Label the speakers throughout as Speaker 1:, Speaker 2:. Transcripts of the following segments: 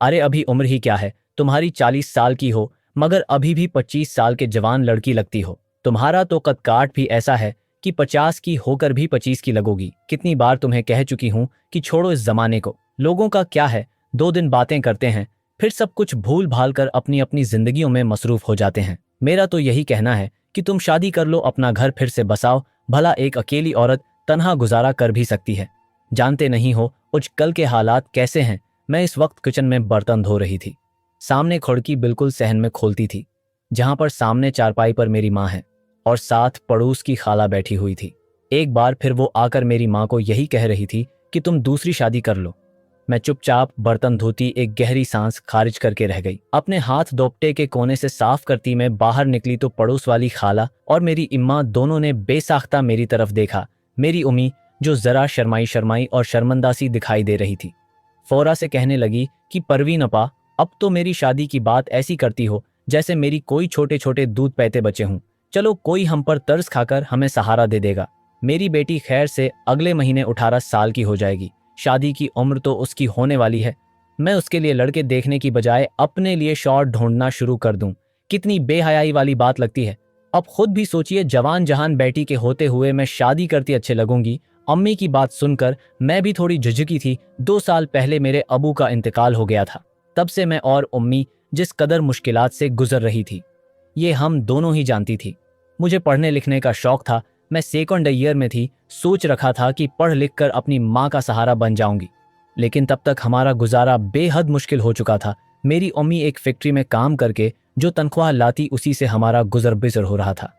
Speaker 1: अरे अभी उम्र ही क्या है, तुम्हारी 40 साल की हो मगर अभी भी 25 साल के जवान लड़की लगती हो। तुम्हारा तो कद काठ भी ऐसा है कि 50 की होकर भी 25 की लगोगी। कितनी बार तुम्हें कह चुकी हूं कि छोड़ो इस जमाने को। लोगों का क्या है, 2 दिन बातें करते हैं फिर सब कुछ भूल भाल कर अपनी अपनी जिंदगियों में मसरूफ हो जाते हैं। मेरा तो यही कहना है कि तुम शादी कर लो, अपना घर फिर से बसाओ। भला एक अकेली औरत तन्हा गुजारा कर भी सकती है। जानते नहीं हो आजकल के हालात कैसे हैं। मैं इस वक्त किचन में बर्तन धो रही थी। सामने खिड़की बिल्कुल सहन में खोलती थी, जहां पर सामने चारपाई पर मेरी माँ है और साथ पड़ोस की खाला बैठी हुई थी। एक बार फिर वो आकर मेरी माँ को यही कह रही थी कि तुम दूसरी शादी कर लो। मैं चुपचाप बर्तन धोती एक गहरी सांस खारिज करके रह गई। अपने हाथ दोपटे के कोने से साफ करती मैं बाहर निकली तो पड़ोस वाली खाला और मेरी इम्मा दोनों ने बेसाख्ता मेरी तरफ देखा। मेरी उम्मी, जो जरा शर्माई शर्माई और शर्मंदा सी दिखाई दे रही थी, फौरा से कहने लगी कि परवीन अपा, अब तो मेरी शादी की बात ऐसी करती हो जैसे मेरी कोई छोटे छोटे दूध पैते बचे हों। चलो कोई हम पर तरस खाकर हमें सहारा दे देगा। मेरी बेटी खैर से अगले महीने 18 साल की हो जाएगी। शादी की उम्र तो उसकी होने वाली है। मैं उसके लिए लड़के देखने की बजाय अपने लिए शौहर ढूंढना शुरू कर दूं। कितनी बेहयाई वाली बात लगती है। अब खुद भी सोचिए, जवान जहान बेटी के होते हुए मैं शादी करती अच्छे लगूंगी। अम्मी की बात सुनकर मैं भी थोड़ी झुझकी थी। 2 साल पहले मेरे अबू का इंतकाल हो गया था। तब से मैं और उम्मी जिस कदर मुश्किलात से गुजर रही थी, ये हम दोनों ही जानती थी। मुझे पढ़ने लिखने का शौक था। मैं सेकंड ईयर में थी। सोच रखा था कि पढ़ लिख कर अपनी माँ का सहारा बन जाऊंगी। लेकिन तब तक हमारा गुजारा बेहद मुश्किल हो चुका था। मेरी अम्मी एक फैक्ट्री में काम करके जो तनख्वाह लाती उसी से हमारा गुजर बिसर हो रहा था।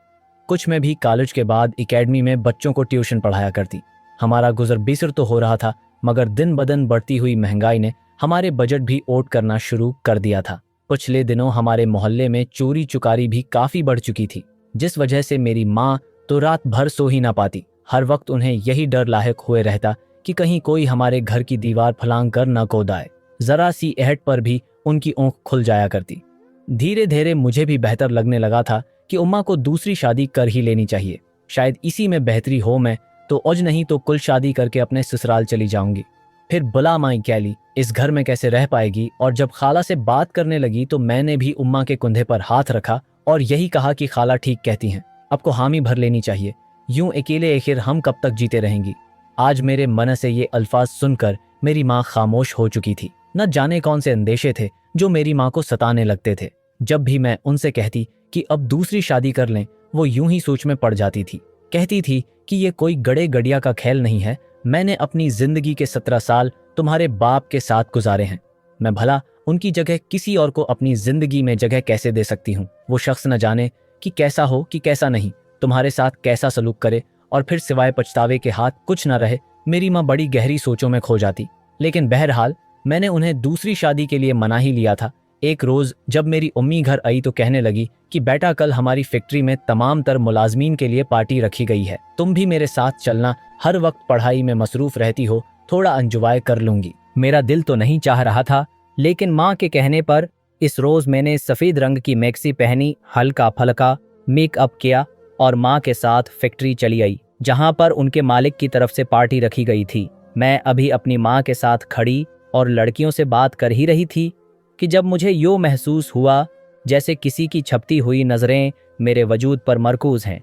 Speaker 1: कुछ में भी कॉलेज के बाद एकेडमी में बच्चों को ट्यूशन पढ़ाया करती। हमारा गुजर बिसर तो हो रहा था, मगर दिन ब दिन बढ़ती हुई महंगाई ने हमारे बजट भी ओट करना शुरू कर दिया था। पिछले दिनों हमारे मोहल्ले में चोरी चुकारी भी काफी बढ़ चुकी थी, जिस वजह से मेरी माँ तो रात भर सो ही ना पाती। हर वक्त उन्हें यही डर लायक हुए रहता कि कहीं कोई हमारे घर की दीवार फलांग कर न कूद आए। जरा सी आहट पर भी उनकी आंख खुल जाया करती। धीरे धीरे मुझे भी बेहतर लगने लगा था कि उम्मा को दूसरी शादी कर ही लेनी चाहिए। शायद इसी में बेहतरी हो। मैं तो औज नहीं तो कुल शादी करके अपने ससुराल चली जाऊंगी। फिर बुला माई कैली इस घर में कैसे रह पाएगी। और जब खाला से बात करने लगी तो मैंने भी उम्मा के कुंधे पर हाथ रखा और यही कहा कि खाला ठीक कहती हैं, आपको हामी भर लेनी चाहिए। यूं अकेले आखिर हम कब तक जीते रहेंगी। आज मेरे मन से ये अल्फाज सुनकर मेरी माँ खामोश हो चुकी थी। न जाने कौन से अंदेशे थे जो मेरी माँ को सताने लगते थे। जब भी मैं उनसे कहती कि अब दूसरी शादी कर लें, वो यूं ही सोच में पड़ जाती थी। कहती थी कि ये कोई गड़े गड़िया का खेल नहीं है। मैंने अपनी जिंदगी के 17 साल तुम्हारे बाप के साथ गुजारे हैं। मैं भला उनकी जगह किसी और को अपनी जिंदगी में जगह कैसे दे सकती हूँ। वो शख्स न जाने कि कैसा हो कि कैसा नहीं, तुम्हारे साथ कैसा सलूक करे और फिर सिवाय पछतावे के हाथ कुछ न रहे। मेरी माँ बड़ी गहरी सोचों में खो जाती। लेकिन बहरहाल मैंने उन्हें दूसरी शादी के लिए मना ही लिया था। एक रोज जब मेरी उम्मी घर आई तो कहने लगी कि बेटा, कल हमारी फैक्ट्री में तमाम तर मुलाजमीन के लिए पार्टी रखी गई है, तुम भी मेरे साथ चलना। हर वक्त पढ़ाई में मसरूफ रहती हो, थोड़ा एंजॉय कर लूंगी। मेरा दिल तो नहीं चाह रहा था, लेकिन माँ के कहने पर इस रोज मैंने सफेद रंग की मैक्सी पहनी, हल्का फल्का मेकअप किया और माँ के साथ फैक्ट्री चली आई, जहाँ पर उनके मालिक की तरफ से पार्टी रखी गई थी। मैं अभी अपनी माँ के साथ खड़ी और लड़कियों से बात कर ही रही थी कि जब मुझे यूँ महसूस हुआ जैसे किसी की छपती हुई नज़रें मेरे वजूद पर मरकूज़ हैं।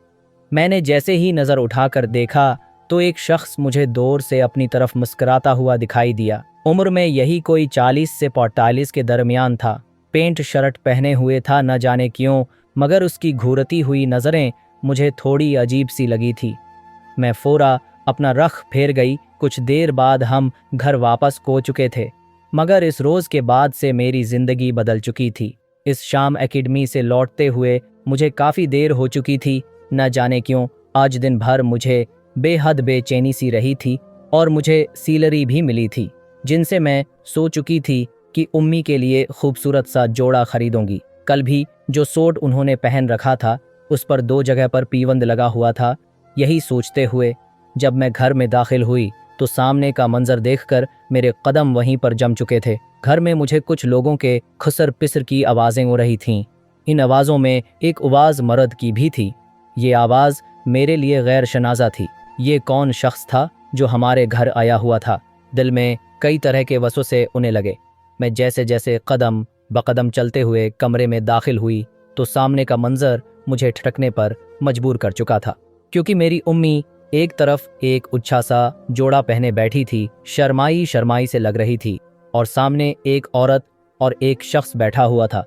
Speaker 1: मैंने जैसे ही नज़र उठाकर देखा तो एक शख्स मुझे दूर से अपनी तरफ मुस्कुराता हुआ दिखाई दिया। उम्र में यही कोई 40 से 45 के दरमियान था। पेंट शर्ट पहने हुए था, न जाने क्यों, मगर उसकी घूरती हुई नज़रें मुझे थोड़ी अजीब सी लगी थी। मैं फ़ौरा अपना रख फेर गई। कुछ देर बाद हम घर वापस को चुके थे, मगर इस रोज़ के बाद से मेरी ज़िंदगी बदल चुकी थी। इस शाम एकेडमी से लौटते हुए मुझे काफ़ी देर हो चुकी थी। न जाने क्यों आज दिन भर मुझे बेहद बेचैनी सी रही थी और मुझे सीलरी भी मिली थी, जिनसे मैं सो चुकी थी कि उम्मी के लिए खूबसूरत सा जोड़ा खरीदूंगी। कल भी जो सूट उन्होंने पहन रखा था उस पर 2 जगह पर पीवंद लगा हुआ था। यही सोचते हुए जब मैं घर में दाखिल हुई तो सामने का मंजर देखकर मेरे कदम वहीं पर जम चुके थे। घर में मुझे कुछ लोगों के खुसर पिसर की आवाज़ें हो रही थीं। इन आवाज़ों में एक आवाज़ मर्द की भी थी। ये आवाज़ मेरे लिए गैर शनाजा थी। ये कौन शख्स था जो हमारे घर आया हुआ था? दिल में कई तरह के वसवसे उन्हें लगे। मैं जैसे जैसे कदम बकदम चलते हुए कमरे में दाखिल हुई तो सामने का मंजर मुझे ठटकने पर मजबूर कर चुका था, क्योंकि मेरी उम्मी एक तरफ एक अच्छा सा जोड़ा पहने बैठी थी, शर्माई शर्माई से लग रही थी, और सामने एक औरत और एक शख्स बैठा हुआ था।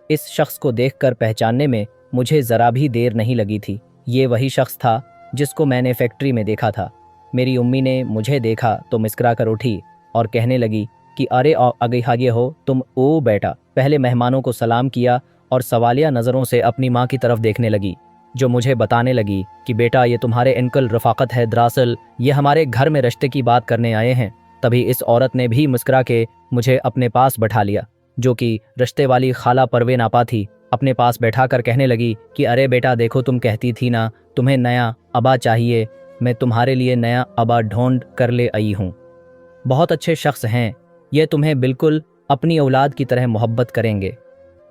Speaker 1: इस शख्स को देखकर पहचानने में मुझे ज़रा भी देर नहीं लगी थी। ये वही शख्स था जिसको मैंने फैक्ट्री में देखा था। मेरी उम्मी ने मुझे देखा तो मुस्कुरा कर उठी और कहने लगी कि अरे आगे आगे हो तुम। ओ बेटा, पहले मेहमानों को सलाम किया और सवालिया नज़रों से अपनी माँ की तरफ देखने लगी, जो मुझे बताने लगी कि बेटा ये तुम्हारे अंकल रफ़ाकत है, दरअसल ये हमारे घर में रिश्ते की बात करने आए हैं। तभी इस औरत ने भी मुस्कुरा के मुझे अपने पास बैठा लिया, जो कि रिश्ते वाली खाला परवीन आपा थी। अपने पास बैठा कर कहने लगी कि अरे बेटा देखो, तुम कहती थी ना तुम्हें नया अबा चाहिए, मैं तुम्हारे लिए नया अबा ढूंढ कर ले आई हूँ। बहुत अच्छे शख्स हैं, ये तुम्हें बिल्कुल अपनी औलाद की तरह मोहब्बत करेंगे।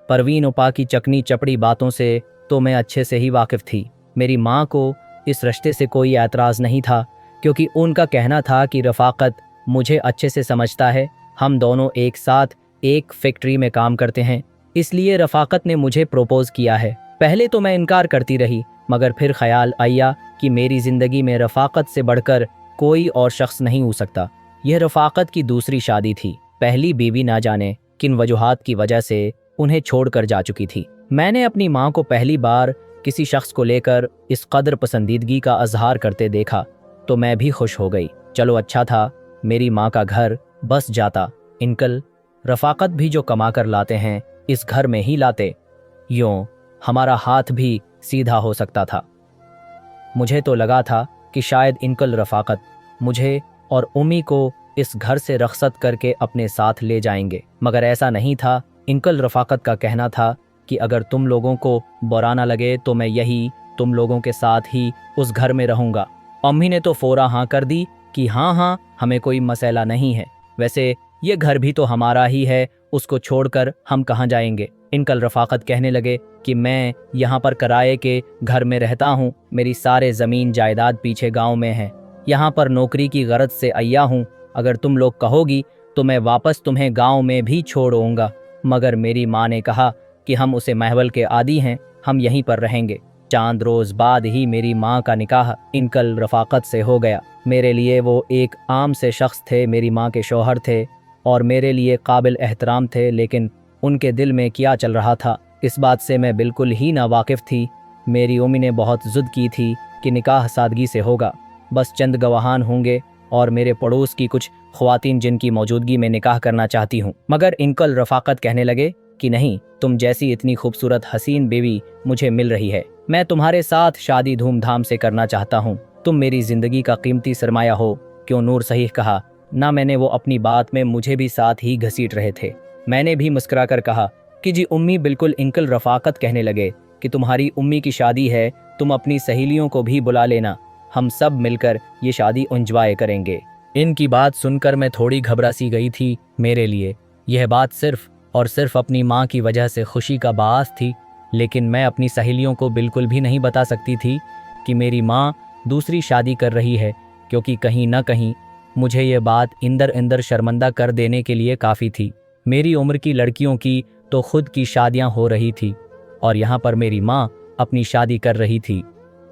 Speaker 1: परवीन उपा की चकनी चपड़ी बातों से तो मैं अच्छे से ही वाकिफ़ थी। मेरी माँ को इस रिश्ते से कोई एतराज़ नहीं था, क्योंकि उनका कहना था कि रफ़ाकत मुझे अच्छे से समझता है, हम दोनों एक साथ एक फैक्ट्री में काम करते हैं, इसलिए रफ़ाकत ने मुझे प्रपोज़ किया है। पहले तो मैं इनकार करती रही, मगर फिर ख्याल आया कि मेरी ज़िंदगी में रफ़ाकत से बढ़कर कोई और शख्स नहीं हो सकता। यह रफ़ाकत की दूसरी शादी थी। पहली बीवी ना जाने किन वजूहात की वजह से उन्हें छोड़कर जा चुकी थी। मैंने अपनी माँ को पहली बार किसी शख्स को लेकर इस कदर पसंदीदगी का इजहार करते देखा तो मैं भी खुश हो गई। चलो अच्छा था मेरी माँ का घर बस जाता। अंकल रफ़ाकत भी जो कमा कर लाते हैं इस घर में ही लाते, यूँ हमारा हाथ भी सीधा हो सकता था। मुझे तो लगा था कि शायद अंकल रफ़ाकत मुझे और उम्मी को इस घर से रख्सत करके अपने साथ ले जाएंगे, मगर ऐसा नहीं था। अंकल रफ़ाकत का कहना था कि अगर तुम लोगों को बुरा ना लगे तो मैं यही तुम लोगों के साथ ही उस घर में रहूँगा। अम्मी ने तो फ़ौरा हाँ कर दी कि हाँ हाँ, हमें कोई मसला नहीं है, वैसे ये घर भी तो हमारा ही है, उसको छोड़कर हम कहाँ जाएंगे। अंकल रफ़ाकत कहने लगे कि मैं यहाँ पर किराए के घर में रहता हूँ, मेरी सारे ज़मीन जायदाद पीछे गाँव में है, यहाँ पर नौकरी की गरज से आया हूँ, अगर तुम लोग कहोगी तो मैं वापस तुम्हें गाँव में भी छोड़ूंगा। मगर मेरी माँ ने कहा कि हम उसे महवल के आदी हैं, हम यहीं पर रहेंगे। चांद रोज़ बाद ही मेरी माँ का निकाह अंकल रफ़ाकत से हो गया। मेरे लिए वो एक आम से शख्स थे, मेरी माँ के शौहर थे और मेरे लिए काबिल एहतराम थे, लेकिन उनके दिल में क्या चल रहा था इस बात से मैं बिल्कुल ही नावाकिफ़ थी। मेरी उम्मी ने बहुत ज़िद की थी कि निकाह सादगी से होगा, बस चंद गवाहान होंगे और मेरे पड़ोस की कुछ ख्वातीन जिनकी मौजूदगी में निकाह करना चाहती हूँ। मगर अंकल रफ़ाकत कहने लगे कि नहीं, तुम जैसी इतनी खूबसूरत हसीन बीवी मुझे मिल रही है, मैं तुम्हारे साथ शादी धूमधाम से करना चाहता हूँ, तुम मेरी ज़िंदगी का कीमती सरमाया हो। क्यों नूर सही कहा ना, मैंने वो अपनी बात में मुझे भी साथ ही घसीट रहे थे। मैंने भी मुस्कुरा कर कहा कि जी उम्मी बिल्कुल। अंकल रफ़ाकत कहने लगे कि तुम्हारी उम्मी की शादी है, तुम अपनी सहेलियों को भी बुला लेना, हम सब मिलकर ये शादी एंजॉय करेंगे। इनकी बात सुनकर मैं थोड़ी घबरा सी गई थी। मेरे लिए यह बात सिर्फ और सिर्फ अपनी माँ की वजह से खुशी का बास थी, लेकिन मैं अपनी सहेलियों को बिल्कुल भी नहीं बता सकती थी कि मेरी माँ दूसरी शादी कर रही है, क्योंकि कहीं ना कहीं मुझे ये बात अंदर अंदर शर्मिंदा कर देने के लिए काफ़ी थी। मेरी उम्र की लड़कियों की तो खुद की शादियाँ हो रही थी और यहाँ पर मेरी माँ अपनी शादी कर रही थी।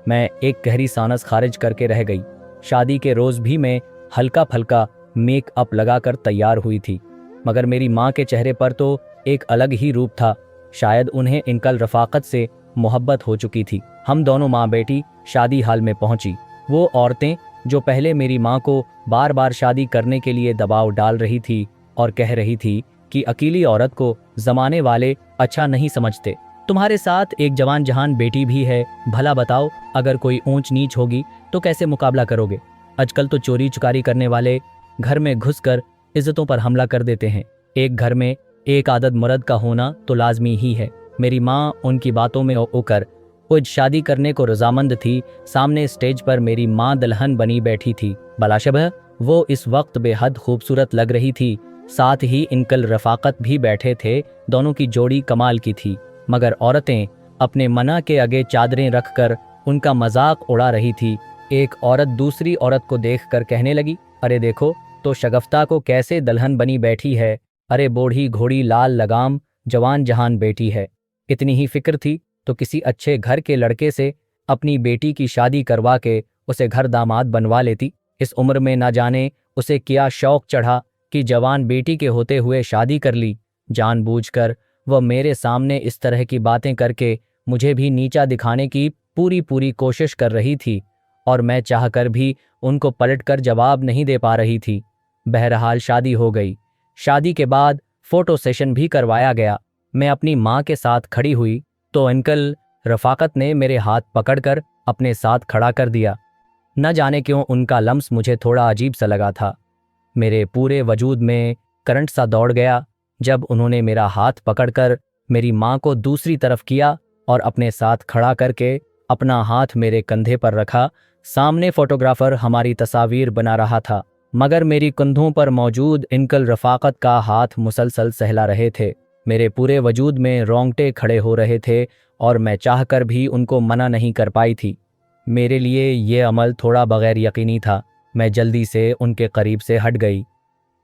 Speaker 1: मैं एक गहरी सानस खारिज करके रह गई। शादी के रोज़ भी मैं हल्का फल्का मेकअप लगाकर तैयार हुई थी, मगर मेरी माँ के चेहरे पर तो एक अलग ही रूप था। शायद उन्हें अंकल रफ़ाकत से मोहब्बत हो चुकी थी। हम दोनों माँ बेटी शादी हाल में पहुंची। वो औरतें जो पहले मेरी माँ को बार बार शादी करने के लिए दबाव डाल रही थी और कह रही थी कि अकेली औरत को ज़माने वाले अच्छा नहीं समझते, तुम्हारे साथ एक जवान जहान बेटी भी है, भला बताओ अगर कोई ऊंच नीच होगी तो कैसे मुकाबला करोगे। आजकल तो चोरी चुकारी करने वाले घर में घुसकर इज्जतों पर हमला कर देते हैं। एक घर में एक आदत मर्द का होना तो लाजमी ही है। मेरी माँ उनकी बातों में ओकर कुछ शादी करने को रजामंद थी। सामने स्टेज पर मेरी माँ दुल्हन बनी बैठी थी। बलाशबह वो इस वक्त बेहद खूबसूरत लग रही थी। साथ ही अंकल रफ़ाकत भी बैठे थे। दोनों की जोड़ी कमाल की थी, मगर औरतें अपने मना के आगे चादरें रखकर उनका मजाक उड़ा रही थी। एक औरत दूसरी औरत को देखकर कहने लगी, अरे देखो तो शगफ्ता को कैसे दुल्हन बनी बैठी है। अरे बूढ़ी घोड़ी लाल लगाम, जवान जहान बेटी है। इतनी ही फिक्र थी तो किसी अच्छे घर के लड़के से अपनी बेटी की शादी करवा के उसे घर दामाद बनवा लेती। इस उम्र में ना जाने उसे क्या शौक चढ़ा कि जवान बेटी के होते हुए शादी कर ली। जानबूझकर वह मेरे सामने इस तरह की बातें करके मुझे भी नीचा दिखाने की पूरी पूरी कोशिश कर रही थी और मैं चाहकर भी उनको पलटकर जवाब नहीं दे पा रही थी। बहरहाल शादी हो गई। शादी के बाद फोटो सेशन भी करवाया गया। मैं अपनी माँ के साथ खड़ी हुई तो अंकल रफाकत ने मेरे हाथ पकड़कर अपने साथ खड़ा कर दिया। न जाने क्यों उनका लम्स मुझे थोड़ा अजीब सा लगा था। मेरे पूरे वजूद में करंट सा दौड़ गया जब उन्होंने मेरा हाथ पकड़कर मेरी माँ को दूसरी तरफ किया और अपने साथ खड़ा करके अपना हाथ मेरे कंधे पर रखा। सामने फोटोग्राफर हमारी तस्वीर बना रहा था, मगर मेरी कंधों पर मौजूद अंकल रफाकत का हाथ मुसलसल सहला रहे थे। मेरे पूरे वजूद में रोंगटे खड़े हो रहे थे और मैं चाहकर भी उनको मना नहीं कर पाई थी। मेरे लिए ये अमल थोड़ा बगैर यकीनी था। मैं जल्दी से उनके करीब से हट गई।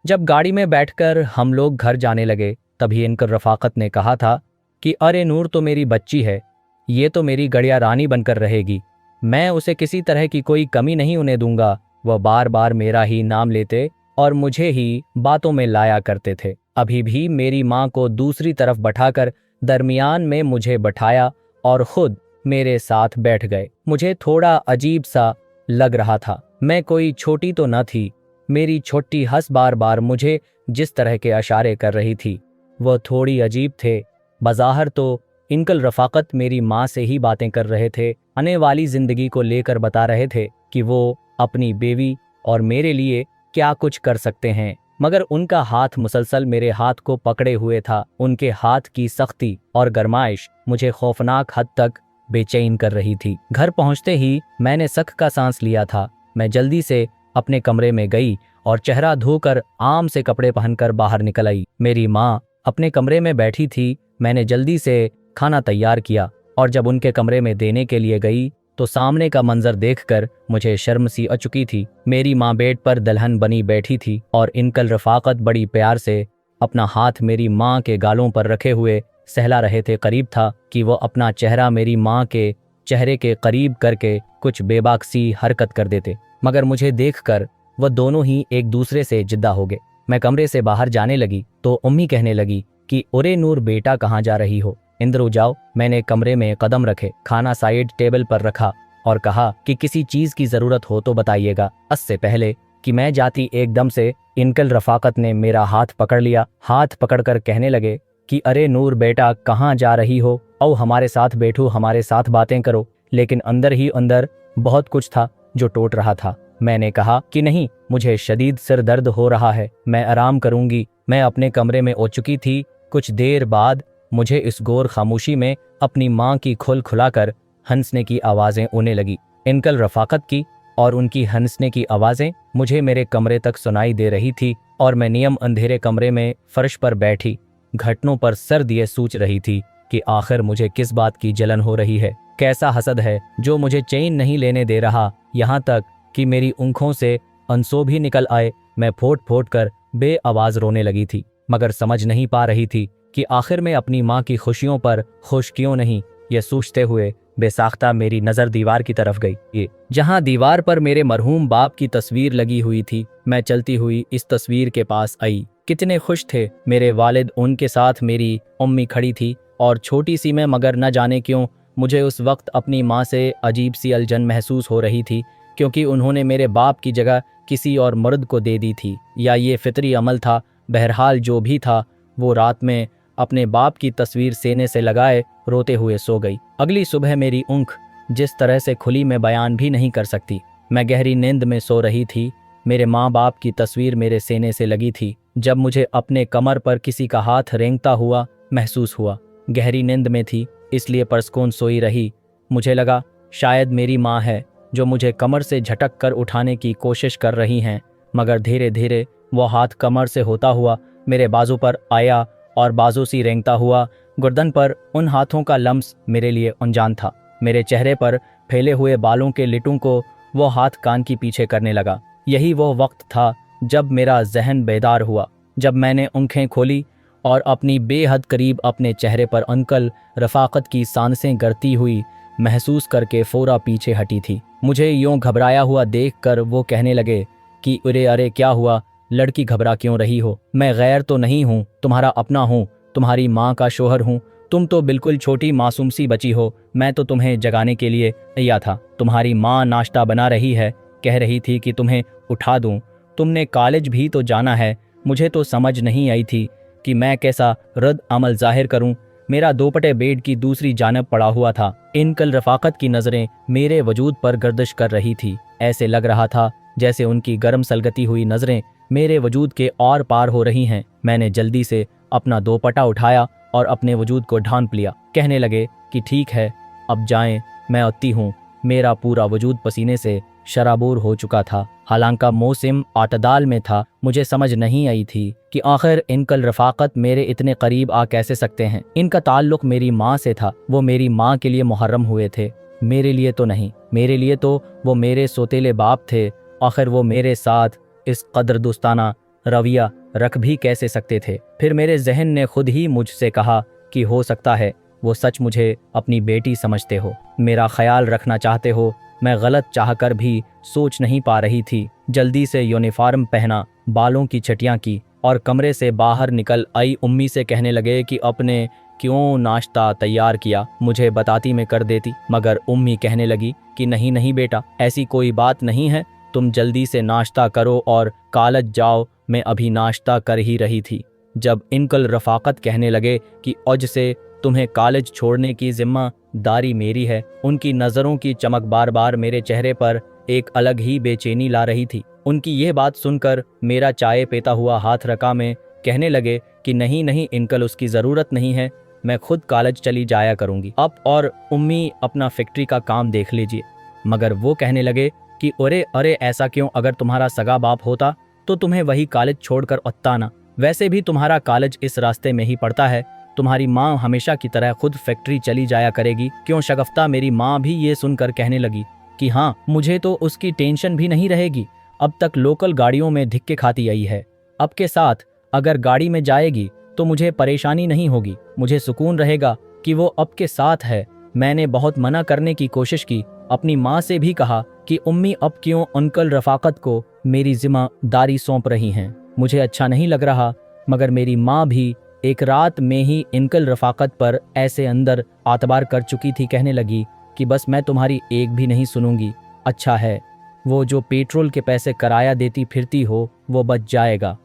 Speaker 1: जब गाड़ी में बैठकर हम लोग घर जाने लगे तभी अंकल रफाकत ने कहा था कि अरे नूर तो मेरी बच्ची है, ये तो मेरी गड़िया रानी बनकर रहेगी। मैं उसे किसी तरह की कोई कमी नहीं होने दूंगा। वह बार बार मेरा ही नाम लेते और मुझे ही बातों में लाया करते थे। अभी भी मेरी माँ को दूसरी तरफ बैठाकर दरमियान में मुझे बैठाया और खुद मेरे साथ बैठ गए। मुझे थोड़ा अजीब सा लग रहा था। मैं कोई छोटी तो न थी। मेरी छोटी हंस बार बार मुझे जिस तरह के इशारे कर रही थी वह थोड़ी अजीब थे। बज़ाहिर तो अंकल रफाकत मेरी माँ से ही बातें कर रहे थे, आने वाली जिंदगी को लेकर बता रहे थे कि वो अपनी बेवी और मेरे लिए क्या कुछ कर सकते हैं, मगर उनका हाथ मुसलसल मेरे हाथ को पकड़े हुए था। उनके हाथ की सख्ती और गरमाइश मुझे खौफनाक हद तक बेचैन कर रही थी। घर पहुंचते ही मैंने सख का सांस लिया था। मैं जल्दी से अपने कमरे में गई और चेहरा धोकर आम से कपड़े पहनकर बाहर निकल आई। मेरी माँ अपने कमरे में बैठी थी। मैंने जल्दी से खाना तैयार किया और जब उनके कमरे में देने के लिए गई तो सामने का मंजर देखकर मुझे शर्म सी आ चुकी थी। मेरी माँ बेड पर दुल्हन बनी बैठी थी और अंकल रफाकत बड़ी प्यार से अपना हाथ मेरी माँ के गालों पर रखे हुए सहला रहे थे। करीब था कि वो अपना चेहरा मेरी माँ के चेहरे के करीब करके कुछ बेबाक सी हरकत कर देते, मगर मुझे देखकर वह दोनों ही एक दूसरे से जिद्दा हो गए। मैं कमरे से बाहर जाने लगी तो उम्मी कहने लगी कि ओरे नूर बेटा कहाँ जा रही हो, इंदर जाओ। मैंने कमरे में कदम रखे, खाना साइड टेबल पर रखा और कहा कि किसी चीज की जरूरत हो तो बताइएगा। इससे पहले कि मैं जाती एकदम से अंकल रफाकत ने मेरा हाथ पकड़ लिया। हाथ पकड़कर कहने लगे कि अरे नूर बेटा कहाँ जा रही हो, आओ हमारे साथ बैठो, हमारे साथ बातें करो। लेकिन अंदर ही अंदर बहुत कुछ था जो टूट रहा था। मैंने कहा कि नहीं, मुझे शदीद सिर दर्द हो रहा है, मैं आराम करूंगी। मैं अपने कमरे में ओ चुकी थी। कुछ देर बाद मुझे इस गौर खामोशी में अपनी माँ की खुल खुलाकर हंसने की आवाज़ें होने लगी। अंकल रफाकत की और उनकी हंसने की आवाज़ें मुझे मेरे कमरे तक सुनाई दे रही थी और मैं नियम अंधेरे कमरे में फर्श पर बैठी घटनों पर सर दिए सोच रही थी कि आखिर मुझे किस बात की जलन हो रही है। कैसा हसद है जो मुझे चैन नहीं लेने दे रहा, यहाँ तक कि मेरी आँखों से आंसू भी निकल आए। मैं फोट फोट कर बेआवाज़ रोने लगी थी, मगर समझ नहीं पा रही थी कि आखिर में अपनी माँ की खुशियों पर खुश क्यों नहीं। यह सोचते हुए बेसाख्ता मेरी नज़र दीवार की तरफ गई, जहाँ दीवार पर मेरे मरहूम बाप की तस्वीर लगी हुई थी। मैं चलती हुई इस तस्वीर के पास आई। कितने खुश थे मेरे वालिद, उनके साथ मेरी अम्मी खड़ी थी और छोटी सी मैं, मगर न जाने क्यों मुझे उस वक्त अपनी माँ से अजीब सी अलजन महसूस हो रही थी, क्योंकि उन्होंने मेरे बाप की जगह किसी और मर्द को दे दी थी, या ये फितरी अमल था। बहरहाल जो भी था, वो रात में अपने बाप की तस्वीर सीने से लगाए रोते हुए सो गई। अगली सुबह मेरी ऊँख जिस तरह से खुली मैं बयान भी नहीं कर सकती। मैं गहरी नींद में सो रही थी। मेरे माँ बाप की तस्वीर मेरे सीने से लगी थी। जब मुझे अपने कमर पर किसी का हाथ रेंगता हुआ महसूस हुआ, गहरी नींद में थी इसलिए परसकून सोई रही। मुझे लगा शायद मेरी माँ है जो मुझे कमर से झटक कर उठाने की कोशिश कर रही हैं, मगर धीरे धीरे वो हाथ कमर से होता हुआ मेरे बाजू पर आया और बाजू सी रेंगता हुआ गर्दन पर उन हाथों का लम्स मेरे लिए अनजान था। मेरे चेहरे पर फैले हुए बालों के लिटों को वो हाथ कान की पीछे करने लगा। यही वो वक्त था जब मेरा जहन बेदार हुआ जब मैंने आंखें खोली और अपनी बेहद करीब अपने चेहरे पर अंकल रफाकत की सांसें गड़ती हुई महसूस करके फ़ौरा पीछे हटी थी। मुझे यूं घबराया हुआ देखकर वो कहने लगे कि अरे अरे क्या हुआ, लड़की घबरा क्यों रही हो? मैं गैर तो नहीं हूँ, तुम्हारा अपना हूँ, तुम्हारी माँ का शोहर हूँ। तुम तो बिल्कुल छोटी मासूम सी बची हो। मैं तो तुम्हें जगाने के लिए आया था। तुम्हारी माँ नाश्ता बना रही है, कह रही थी कि तुम्हें उठा दूं। तुमने कॉलेज भी तो जाना है। मुझे तो समझ नहीं आई थी कि मैं कैसा रद्द अमल जाहिर करूं। मेरा दोपटे बेड की दूसरी जानब पड़ा हुआ था। इनकल रफाकत की नज़रें मेरे वजूद पर गर्दिश कर रही थी। ऐसे लग रहा था जैसे उनकी गर्म सलगती हुई नज़रें मेरे वजूद के और पार हो रही हैं। मैंने जल्दी से अपना दोपटा उठाया और अपने वजूद को ढांप लिया। कहने लगे कि ठीक है, अब जाएं, मैं अति हूँ। मेरा पूरा वजूद पसीने से शराबूर हो चुका था। हालांकि मौसम आतदाल में था। मुझे समझ नहीं आई थी कि आखिर इनकल रफाकत मेरे इतने करीब आ कैसे सकते हैं। इनका ताल्लुक मेरी माँ से था। वो मेरी माँ के लिए मुहर्रम हुए थे, मेरे लिए तो नहीं। मेरे लिए तो वो मेरे सोतेले बाप थे। आखिर वो मेरे साथ इस कदर दोस्ताना रवैया रख भी कैसे सकते थे? फिर मेरे जहन ने खुद ही मुझसे कहा कि हो सकता है वो सच मुझे अपनी बेटी समझते हो, मेरा ख्याल रखना चाहते हो। मैं गलत चाहकर भी सोच नहीं पा रही थी। जल्दी से यूनिफॉर्म पहना, बालों की छटियां की और कमरे से बाहर निकल आई। उम्मी से कहने लगे कि अपने क्यों नाश्ता तैयार किया, मुझे बताती मैं कर देती। मगर उम्मी कहने लगी कि नहीं नहीं बेटा, ऐसी कोई बात नहीं है। तुम जल्दी से नाश्ता करो और कॉलेज जाओ। मैं अभी नाश्ता कर ही रही थी जब इनकल रफाकत कहने लगे कि आज से तुम्हें कॉलेज छोड़ने की जिम्मेदारी मेरी है। उनकी नज़रों की चमक बार बार मेरे चेहरे पर एक अलग ही बेचैनी ला रही थी। उनकी यह बात सुनकर मेरा चाय पीता हुआ हाथ रखा मैं कहने लगे कि नहीं नहीं इनकल, उसकी ज़रूरत नहीं है, मैं खुद कॉलेज चली जाया करूँगी। अब और उम्मी अपना फैक्ट्री का काम देख लीजिए। मगर वो कहने लगे कि अरे अरे ऐसा क्यों? अगर तुम्हारा सगा बाप होता तो तुम्हें वही कॉलेज छोड़कर अत्ताना। वैसे भी तुम्हारा कॉलेज इस रास्ते में ही पड़ता है। तुम्हारी माँ हमेशा की तरह खुद फैक्ट्री चली जाया करेगी। क्यों शगफ्ता मेरी माँ भी ये सुनकर कहने लगी कि हाँ, मुझे तो उसकी टेंशन भी नहीं रहेगी। अब तक लोकल गाड़ियों में धिक्के खाती आई है, अब के साथ अगर गाड़ी में जाएगी तो मुझे परेशानी नहीं होगी। मुझे सुकून रहेगा कि वो अब के साथ है। मैंने बहुत मना करने की कोशिश की, अपनी माँ से भी कहा कि उम्मी अब क्यों अंकल रफाकत को मेरी जिम्मेदारी सौंप रही हैं। मुझे अच्छा नहीं लग रहा। मगर मेरी माँ भी एक रात में ही इनकल रफाकत पर ऐसे अंदर आतबार कर चुकी थी। कहने लगी कि बस मैं तुम्हारी एक भी नहीं सुनूंगी। अच्छा है, वो जो पेट्रोल के पैसे किराया देती फिरती हो वो बच जाएगा।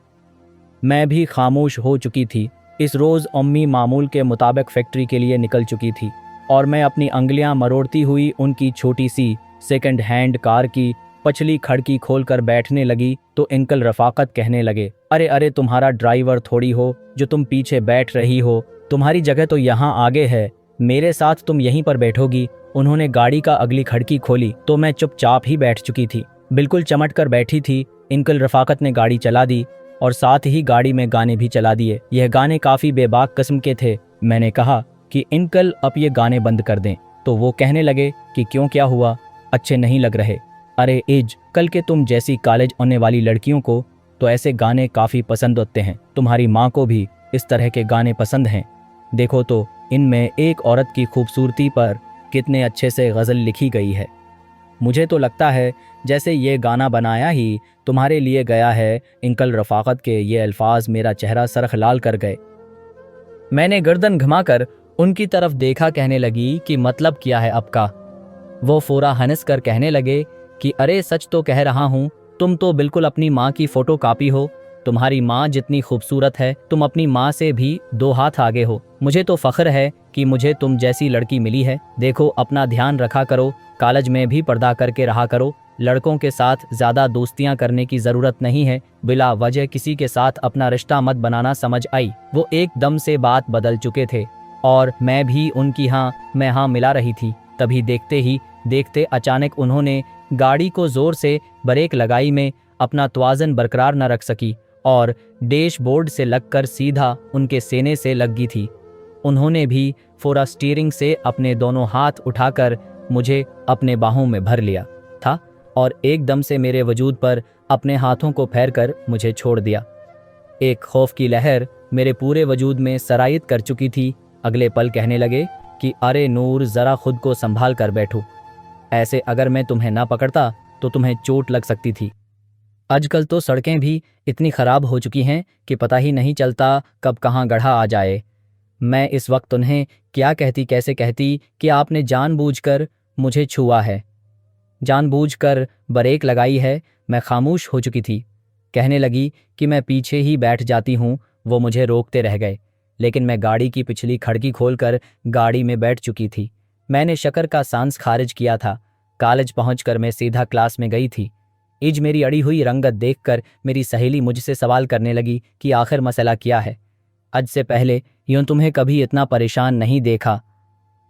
Speaker 1: मैं भी खामोश हो चुकी थी। इस रोज़ अम्मी मामूल के मुताबिक फैक्ट्री के लिए निकल चुकी थी और मैं अपनी अंगुलियां मरोड़ती हुई उनकी छोटी सी सेकंड हैंड कार की पछली खिड़की खोलकर बैठने लगी तो इनकल रफाकत कहने लगे, अरे अरे तुम्हारा ड्राइवर थोड़ी हो जो तुम पीछे बैठ रही हो, तुम्हारी जगह तो यहाँ आगे है, मेरे साथ तुम यहीं पर बैठोगी। उन्होंने गाड़ी का अगली खिड़की खोली तो मैं चुपचाप ही बैठ चुकी थी, बिल्कुल चमट कर बैठी थी। इनकल रफाकत ने गाड़ी चला दी और साथ ही गाड़ी में गाने भी चला दिए। यह गाने काफ़ी बेबाक किस्म के थे। मैंने कहा कि इनकल अब ये गाने बंद कर दें तो वो कहने लगे कि क्यों, क्या हुआ, अच्छे नहीं लग रहे? अरे एज, कल के तुम जैसी कॉलेज आने वाली लड़कियों को तो ऐसे गाने काफ़ी पसंद होते हैं। तुम्हारी माँ को भी इस तरह के गाने पसंद हैं। देखो तो इनमें एक औरत की खूबसूरती पर कितने अच्छे से गज़ल लिखी गई है। मुझे तो लगता है जैसे ये गाना बनाया ही तुम्हारे लिए गया है। इनकल रफाकत के ये अल्फाज मेरा चेहरा सरख लाल कर गए। मैंने गर्दन घुमाकर उनकी तरफ देखा। कहने लगी कि मतलब क्या है आपका? वो फ़ौरा हंस कर कहने लगे कि अरे सच तो कह रहा हूँ, तुम तो बिल्कुल अपनी माँ की फ़ोटो कॉपी हो। तुम्हारी माँ जितनी खूबसूरत है तुम अपनी माँ से भी 2 हाथ आगे हो। मुझे तो फ़ख्र है कि मुझे तुम जैसी लड़की मिली है। देखो अपना ध्यान रखा करो, कॉलेज में भी पर्दा करके रहा करो। लड़कों के साथ ज़्यादा दोस्तियां करने की ज़रूरत नहीं है। बिला वजह किसी के साथ अपना रिश्ता मत बनाना। समझ आई? वो एकदम से बात बदल चुके थे और मैं भी उनकी मैं हाँ मिला रही थी। तभी देखते ही देखते अचानक उन्होंने गाड़ी को ज़ोर से ब्रेक लगाई। में अपना तवाज़न बरकरार न रख सकी और डैशबोर्ड से लगकर सीधा उनके सीने से लग गई थी। उन्होंने भी फ़ौरा स्टीयरिंग से अपने दोनों हाथ उठाकर मुझे अपने बाहों में भर लिया था और एकदम से मेरे वजूद पर अपने हाथों को फेर कर मुझे छोड़ दिया। एक खौफ की लहर मेरे पूरे वजूद में सरायत कर चुकी थी। अगले पल कहने लगे कि अरे नूर, ज़रा खुद को संभाल कर बैठो, ऐसे अगर मैं तुम्हें ना पकड़ता तो तुम्हें चोट लग सकती थी। आजकल तो सड़कें भी इतनी ख़राब हो चुकी हैं कि पता ही नहीं चलता कब कहाँ गड्ढा आ जाए। मैं इस वक्त उन्हें क्या कहती, कैसे कहती कि आपने जानबूझकर मुझे छुआ है, जानबूझकर ब्रेक लगाई है। मैं खामोश हो चुकी थी। कहने लगी कि मैं पीछे ही बैठ जाती हूँ। वो मुझे रोकते रह गए, लेकिन मैं गाड़ी की पिछली खिड़की खोलकर गाड़ी में बैठ चुकी थी। मैंने शक्कर का सांस खारिज किया था। कॉलेज पहुंचकर मैं सीधा क्लास में गई थी। इज मेरी अड़ी हुई रंगत देखकर मेरी सहेली मुझसे सवाल करने लगी कि आखिर मसला क्या है। आज से पहले यूं तुम्हें कभी इतना परेशान नहीं देखा।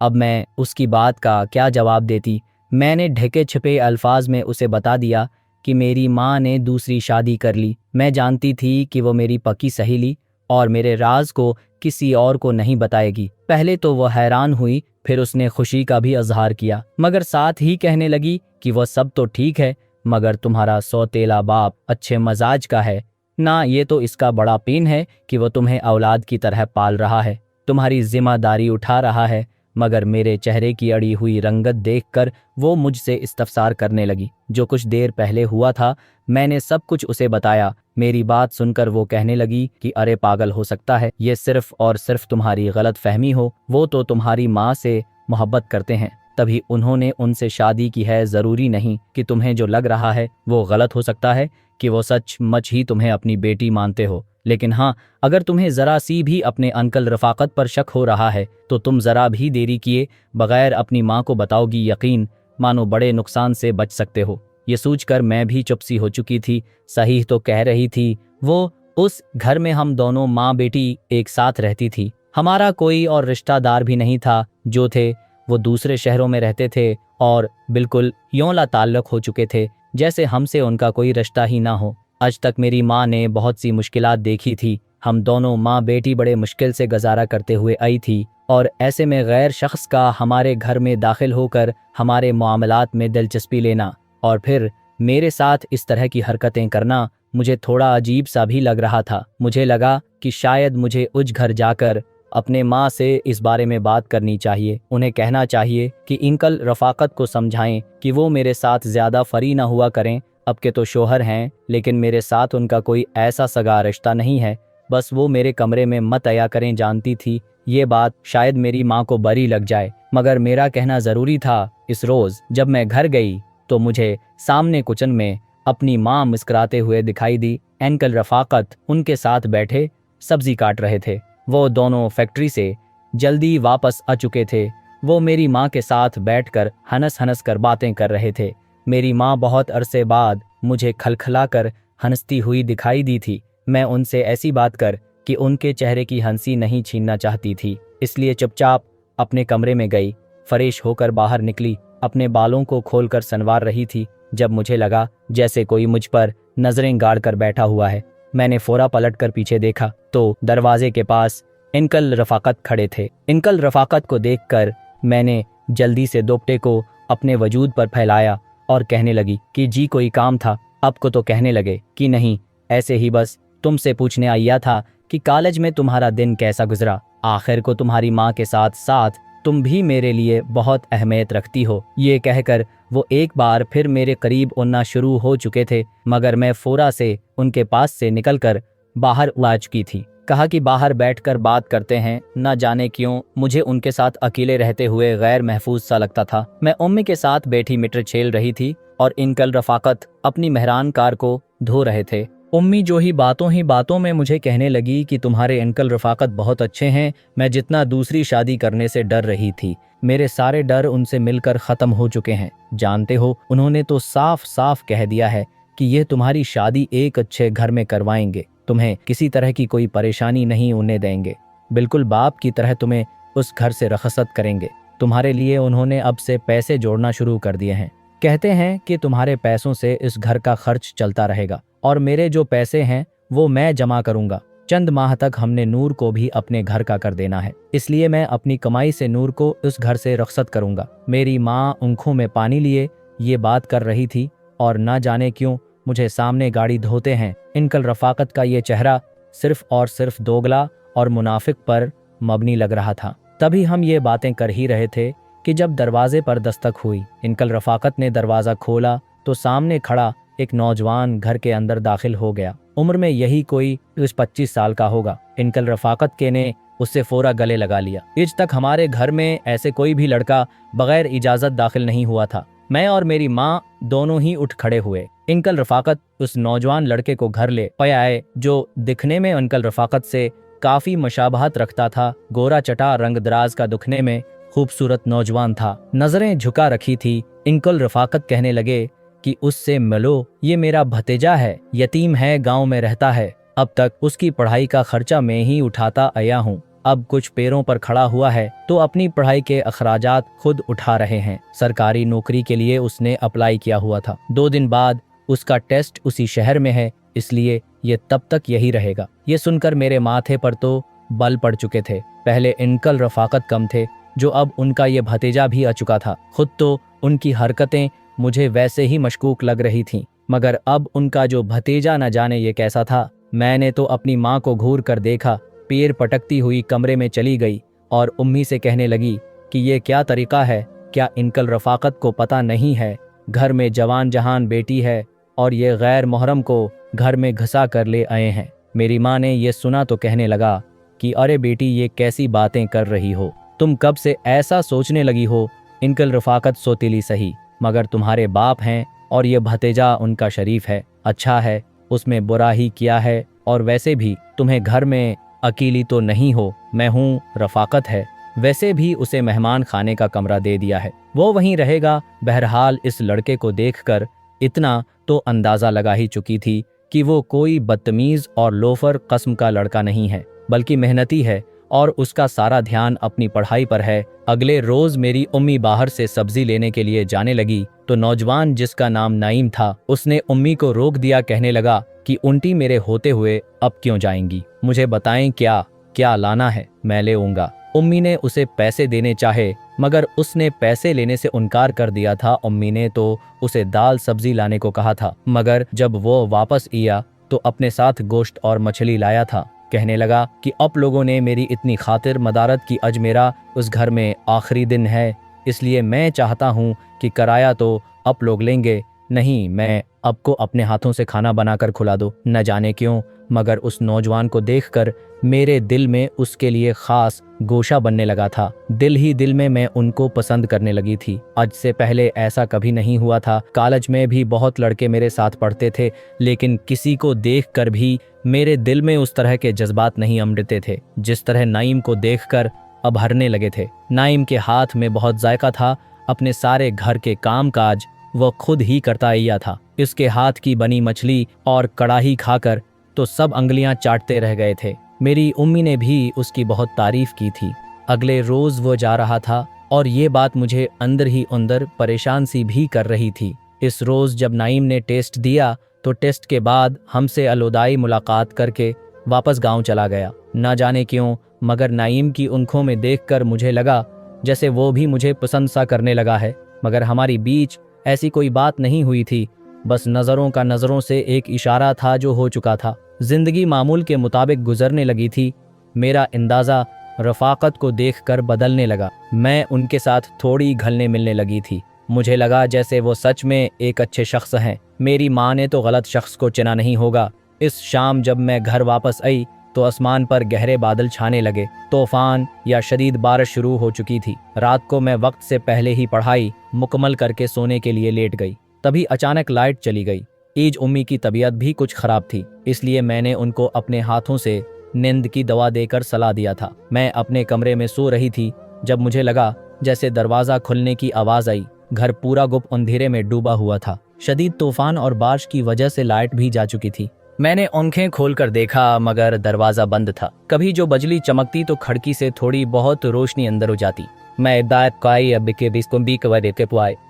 Speaker 1: अब मैं उसकी बात का क्या जवाब देती। मैंने ढके छिपे अल्फाज में उसे बता दिया कि मेरी माँ ने दूसरी शादी कर ली। मैं जानती थी कि वो मेरी पक्की सहेली और मेरे राज को किसी और को नहीं बताएगी। पहले तो वो हैरान हुई, फिर उसने खुशी का भी इजहार किया, मगर साथ ही कहने लगी कि वो सब तो ठीक है, मगर तुम्हारा सौतेला बाप अच्छे मजाज का है ना। ये तो इसका बड़ा पेन है कि वो तुम्हें औलाद की तरह पाल रहा है, तुम्हारी जिम्मेदारी उठा रहा है। मगर मेरे चेहरे की अड़ी हुई रंगत देखकर वो मुझसे इस्तफसार करने लगी। जो कुछ देर पहले हुआ था मैंने सब कुछ उसे बताया। मेरी बात सुनकर वो कहने लगी कि अरे पागल, हो सकता है ये सिर्फ और सिर्फ तुम्हारी गलत फहमी हो। वो तो तुम्हारी माँ से मोहब्बत करते हैं, तभी उन्होंने उनसे शादी की है। ज़रूरी नहीं कि तुम्हें जो लग रहा है वो गलत हो सकता है कि वो सचमुच ही तुम्हें अपनी बेटी मानते हो। लेकिन हाँ, अगर तुम्हें ज़रा सी भी अपने अंकल रफ़ाकत पर शक हो रहा है तो तुम ज़रा भी देरी किए बगैर अपनी माँ को बताओगी, यकीन मानो बड़े नुकसान से बच सकते हो। ये सोचकर मैं भी चुप सी हो चुकी थी। सही तो कह रही थी वो। उस घर में हम दोनों माँ बेटी एक साथ रहती थी। हमारा कोई और रिश्तेदार भी नहीं था। जो थे वो दूसरे शहरों में रहते थे और बिल्कुल यूं ला ताल्लुक हो चुके थे जैसे हमसे उनका कोई रिश्ता ही ना हो। आज तक मेरी माँ ने बहुत सी मुश्किलात देखी थी। हम दोनों माँ बेटी बड़े मुश्किल से गुजारा करते हुए आई थी, और ऐसे में गैर शख्स का हमारे घर में दाखिल होकर हमारे मामलात में दिलचस्पी लेना और फिर मेरे साथ इस तरह की हरकतें करना मुझे थोड़ा अजीब सा भी लग रहा था। मुझे लगा कि शायद मुझे उस घर जाकर अपने माँ से इस बारे में बात करनी चाहिए। उन्हें कहना चाहिए कि अंकल रफ़ाकत को समझाएं कि वो मेरे साथ ज़्यादा फरी ना हुआ करें। अब के तो शोहर हैं, लेकिन मेरे साथ उनका कोई ऐसा सगा रिश्ता नहीं है। बस वो मेरे कमरे में मत आया करें। जानती थी ये बात शायद मेरी माँ को बुरी लग जाए, मगर मेरा कहना ज़रूरी था। इस रोज़ जब मैं घर गई तो मुझे सामने किचन में अपनी माँ मुस्कुराते हुए दिखाई दी। अंकल रफ़ाकत उनके साथ बैठे सब्जी काट रहे थे। वो दोनों फैक्ट्री से जल्दी वापस आ चुके थे। वो मेरी माँ के साथ बैठकर हंस हंस कर बातें कर रहे थे। मेरी माँ बहुत अरसे बाद मुझे खलखलाकर हंसती हुई दिखाई दी थी। मैं उनसे ऐसी बात कर कि उनके चेहरे की हंसी नहीं छीनना चाहती थी, इसलिए चुपचाप अपने कमरे में गई। फ्रेश होकर बाहर निकली, अपने बालों को खोलकर संवार रही थी जब मुझे लगा जैसे कोई मुझ पर नजरें गाड़ कर बैठा हुआ है। मैंने फौरा पलटकर पीछे देखा तो दरवाजे के पास अंकल रफ़ाकत खड़े थे। अंकल रफ़ाकत को देखकर मैंने जल्दी से दोपटे को अपने वजूद पर फैलाया और कहने लगी कि जी कोई काम था? आपको तो कहने लगे कि नहीं, ऐसे ही बस तुमसे पूछने आया था कि कॉलेज में तुम्हारा दिन कैसा गुजरा। आखिर को तुम्हारी माँ के साथ साथ तुम भी मेरे लिए बहुत अहमियत रखती हो। ये कहकर वो एक बार फिर मेरे करीब उड़ना शुरू हो चुके थे, मगर मैं फौरा से उनके पास से निकलकर बाहर उड़ चुकी थी। कहा कि बाहर बैठकर बात करते हैं। न जाने क्यों मुझे उनके साथ अकेले रहते हुए गैर महफूज सा लगता था। मैं उम्मी के साथ बैठी मीटर छेल रही थी और अंकल रफ़ाकत अपनी मेहरान कार को धो रहे थे। उम्मी जो ही बातों में मुझे कहने लगी कि तुम्हारे अंकल रफ़ाकत बहुत अच्छे हैं। मैं जितना दूसरी शादी करने से डर रही थी, मेरे सारे डर उनसे मिलकर ख़त्म हो चुके हैं। जानते हो, उन्होंने तो साफ साफ कह दिया है कि ये तुम्हारी शादी एक अच्छे घर में करवाएंगे, तुम्हें किसी तरह की कोई परेशानी नहीं होने देंगे, बिल्कुल बाप की तरह तुम्हें उस घर से रखसत करेंगे। तुम्हारे लिए उन्होंने अब से पैसे जोड़ना शुरू कर दिए हैं। कहते हैं कि तुम्हारे पैसों से इस घर का खर्च चलता रहेगा और मेरे जो पैसे हैं वो मैं जमा करूंगा। चंद माह तक हमने नूर को भी अपने घर का कर देना है, इसलिए मैं अपनी कमाई से नूर को इस घर से रखसत करूंगा। मेरी माँ आंखों में पानी लिए ये बात कर रही थी और ना जाने क्यों मुझे सामने गाड़ी धोते हैं अंकल रफ़ाकत का ये चेहरा सिर्फ और सिर्फ दोगला और मुनाफिक पर मबनी लग रहा था। तभी हम ये बातें कर ही रहे थे कि जब दरवाजे पर दस्तक हुई। अंकल रफाकत ने दरवाज़ा खोला तो सामने खड़ा एक नौजवान घर के अंदर दाखिल हो गया। उम्र में यही कोई 25 साल का होगा। अंकल रफाकत के ने उससे फोरा गले लगा लिया। आज तक हमारे घर में ऐसे कोई भी लड़का बगैर इजाजत दाखिल नहीं हुआ था। मैं और मेरी माँ दोनों ही उठ खड़े हुए। अंकल रफाकत उस नौजवान लड़के को घर ले आए जो दिखने में अंकल रफाकत से काफी मशाबहत रखता था। गोरा चटा रंग दराज का दिखने में खूबसूरत नौजवान था। नजरें झुका रखी थी। अंकल रफाकत कहने लगे कि उससे मिलो, ये मेरा भतीजा है, यतीम है, गांव में रहता है। अब तक उसकी पढ़ाई का खर्चा मैं ही उठाता आया हूँ। अब कुछ पैरों पर खड़ा हुआ है तो अपनी पढ़ाई के अखराजात खुद उठा रहे हैं। सरकारी नौकरी के लिए उसने अप्लाई किया हुआ था। 2 दिन बाद उसका टेस्ट उसी शहर में है, इसलिए ये तब तक यही रहेगा। ये सुनकर मेरे माथे पर तो बल पड़ चुके थे। पहले अंकल रफाकत कम थे, जो अब उनका ये भतीजा भी आ चुका था। खुद तो उनकी हरकतें मुझे वैसे ही मशकूक लग रही थीं, मगर अब उनका जो भतीजा न जाने ये कैसा था। मैंने तो अपनी माँ को घूर कर देखा, पैर पटकती हुई कमरे में चली गई और उम्मी से कहने लगी कि ये क्या तरीका है। क्या अंकल रफाकत को पता नहीं है घर में जवान जहान बेटी है और ये गैर मोहरम को घर में घसा कर ले आए हैं। मेरी माँ ने ये सुना तो कहने लगा कि अरे बेटी, ये कैसी बातें कर रही हो, तुम कब से ऐसा सोचने लगी हो। अंकल रफाकत सोतीली सही, मगर तुम्हारे बाप हैं और ये भतीजा उनका शरीफ है, अच्छा है, उसमें बुरा ही किया है। और वैसे भी तुम्हें घर में अकेली तो नहीं हो, मैं हूँ, रफाकत है। वैसे भी उसे मेहमान खाने का कमरा दे दिया है, वो वहीं रहेगा। बहरहाल इस लड़के को देखकर इतना तो अंदाजा लगा ही चुकी थी कि वो कोई बदतमीज और लोफर कस्म का लड़का नहीं है, बल्कि मेहनती है और उसका सारा ध्यान अपनी पढ़ाई पर है। अगले रोज मेरी उम्मी बाहर से सब्जी लेने के लिए जाने लगी तो नौजवान जिसका नाम नाइम था, उसने उम्मी को रोक दिया। कहने लगा कि उल्टी मेरे होते हुए अब क्यों जाएंगी, मुझे बताएं क्या क्या लाना है, मैं ले आऊंगा। उम्मी ने उसे पैसे देने चाहे, मगर उसने पैसे लेने से इनकार कर दिया था। उम्मी ने तो उसे दाल सब्जी लाने को कहा था, मगर जब वो वापस आया तो अपने साथ गोश्त और मछली लाया था। कहने लगा कि अब लोगों ने मेरी इतनी खातिर मदारत की, आज मेरा उस घर में आखिरी दिन है, इसलिए मैं चाहता हूँ कि किराया तो अब लोग लेंगे, नहीं मैं अब को अपने हाथों से खाना बनाकर खुला दो। न जाने क्यों, मगर उस नौजवान को देखकर मेरे दिल में उसके लिए खास गोशा बनने लगा था। दिल ही दिल में मैं उनको पसंद करने लगी थी। आज से पहले ऐसा कभी नहीं हुआ था। कॉलेज में भी बहुत लड़के मेरे साथ पढ़ते थे, लेकिन किसी को देखकर भी मेरे दिल में उस तरह के जज्बात नहीं उमड़ते थे जिस तरह नाइम को देखकर अब हरने लगे थे। नाइम के हाथ में बहुत जायका था, अपने सारे घर के काम काज वो खुद ही करता आया था। इसके हाथ की बनी मछली और कड़ाही खाकर तो सब अंगलियां चाटते रह गए थे। मेरी उम्मी ने भी उसकी बहुत तारीफ की थी। अगले रोज वो जा रहा था और ये बात मुझे अंदर ही अंदर परेशान सी भी कर रही थी। इस रोज जब नाइम ने टेस्ट दिया तो टेस्ट के बाद हमसे अलविदाई मुलाकात करके वापस गांव चला गया। ना जाने क्यों, मगर नाइम की आंखों में देखकर मुझे लगा जैसे वो भी मुझे पसंद सा करने लगा है, मगर हमारी बीच ऐसी कोई बात नहीं हुई थी। बस नज़रों का नज़रों से एक इशारा था जो हो चुका था। जिंदगी मामूल के मुताबिक गुजरने लगी थी। मेरा अंदाज़ा रफाकत को देखकर बदलने लगा। मैं उनके साथ थोड़ी घलने मिलने लगी थी। मुझे लगा जैसे वो सच में एक अच्छे शख्स हैं। मेरी माँ ने तो गलत शख्स को चुना नहीं होगा। इस शाम जब मैं घर वापस आई तो आसमान पर गहरे बादल छाने लगे। तूफान या शदीद बारिश शुरू हो चुकी थी। रात को मैं वक्त से पहले ही पढ़ाई मुकम्मल करके सोने के लिए लेट गई। तभी अचानक लाइट चली गई। ईज उम्मी की तबीयत भी कुछ खराब थी, इसलिए मैंने उनको अपने हाथों से नींद की दवा देकर सलाह दिया था। मैं अपने कमरे में सो रही थी जब मुझे लगा जैसे दरवाज़ा खुलने की आवाज़ आई। घर पूरा गुप्त अंधेरे में डूबा हुआ था। शदीद तूफान और बारिश की वजह से लाइट भी जा चुकी थी। मैंने आंखें खोलकर देखा, मगर दरवाज़ा बंद था। कभी जो बिजली चमकती तो खिड़की से थोड़ी बहुत रोशनी अंदर हो जाती। मैं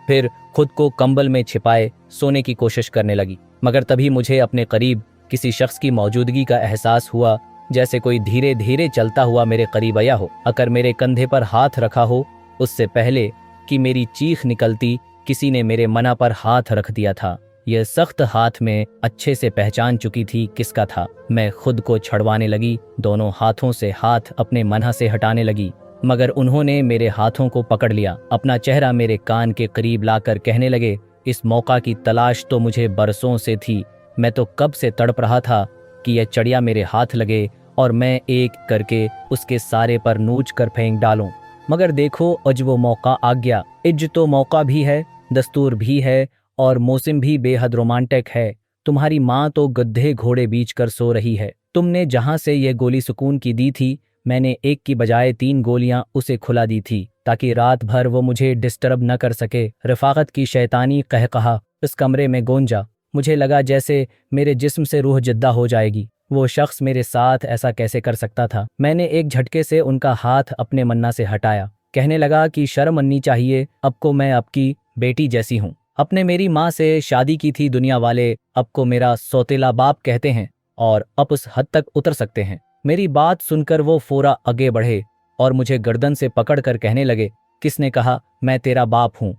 Speaker 1: फिर खुद को कंबल में छिपाए सोने की कोशिश करने लगी, मगर तभी मुझे अपने करीब किसी शख्स की मौजूदगी का एहसास हुआ, जैसे कोई धीरे धीरे चलता हुआ मेरे करीब आया हो। अगर मेरे कंधे पर हाथ रखा हो, उससे पहले कि मेरी चीख निकलती किसी ने मेरे मना पर हाथ रख दिया था। यह सख्त हाथ में अच्छे से पहचान चुकी थी किसका था। मैं खुद को छड़वाने लगी, दोनों हाथों से हाथ अपने मनहा से हटाने लगी, मगर उन्होंने मेरे हाथों को पकड़ लिया। अपना चेहरा मेरे कान के करीब लाकर कहने लगे, इस मौका की तलाश तो मुझे बरसों से थी। मैं तो कब से तड़प रहा था कि यह चिड़िया मेरे हाथ लगे और मैं एक करके उसके सारे पर नोच कर फेंक डालूं। मगर देखो, आज वो मौका आ गया। इज तो मौका भी है, दस्तूर भी है और मौसम भी बेहद रोमांटिक है। तुम्हारी माँ तो गड्ढे घोड़े बीच कर सो रही है। तुमने जहां से यह गोली सुकून की दी थी, मैंने एक की बजाय 3 गोलियां उसे खुला दी थी ताकि रात भर वो मुझे डिस्टर्ब न कर सके। रफाकत की शैतानी कहकहा इस कमरे में गूंजा। मुझे लगा जैसे मेरे जिस्म से रूह जिद्दा हो जाएगी। वो शख्स मेरे साथ ऐसा कैसे कर सकता था। मैंने एक झटके से उनका हाथ अपने मन्ना से हटाया, कहने लगा कि शर्म मन्नी चाहिए, अब को मैं आपकी बेटी जैसी हूँ। अपने मेरी माँ से शादी की थी दुनिया वाले, अब को मेरा सौतेला बाप कहते हैं और अब उस हद तक उतर सकते हैं। मेरी बात सुनकर वो फोरा आगे बढ़े और मुझे गर्दन से पकड़कर कहने लगे, किसने कहा मैं तेरा बाप हूँ?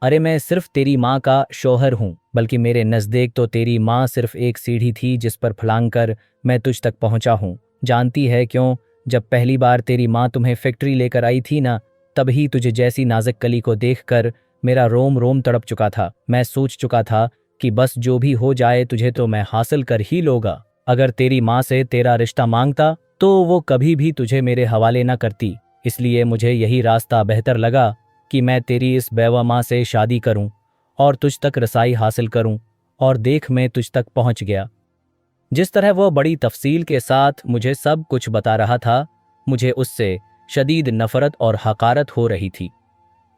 Speaker 1: अरे मैं सिर्फ तेरी माँ का शौहर हूँ, बल्कि मेरे नज़दीक तो तेरी माँ सिर्फ एक सीढ़ी थी जिस पर फलांग कर मैं तुझ तक पहुँचा हूँ। जानती है क्यों? जब पहली बार तेरी माँ तुम्हें फैक्ट्री लेकर आई थी ना, तभी तुझे जैसी नाजुक कली को देखकर मेरा रोम रोम तड़प चुका था। मैं सोच चुका था कि बस जो भी हो जाए तुझे तो मैं हासिल कर ही लूँगा। अगर तेरी माँ से तेरा रिश्ता मांगता तो वो कभी भी तुझे मेरे हवाले न करती। इसलिए मुझे यही रास्ता बेहतर लगा कि मैं तेरी इस बेवा माँ से शादी करूं और तुझ तक रसाई हासिल करूं। और देख, मैं तुझ तक पहुंच गया। जिस तरह वो बड़ी तफसील के साथ मुझे सब कुछ बता रहा था, मुझे उससे शदीद नफरत और हकारत हो रही थी।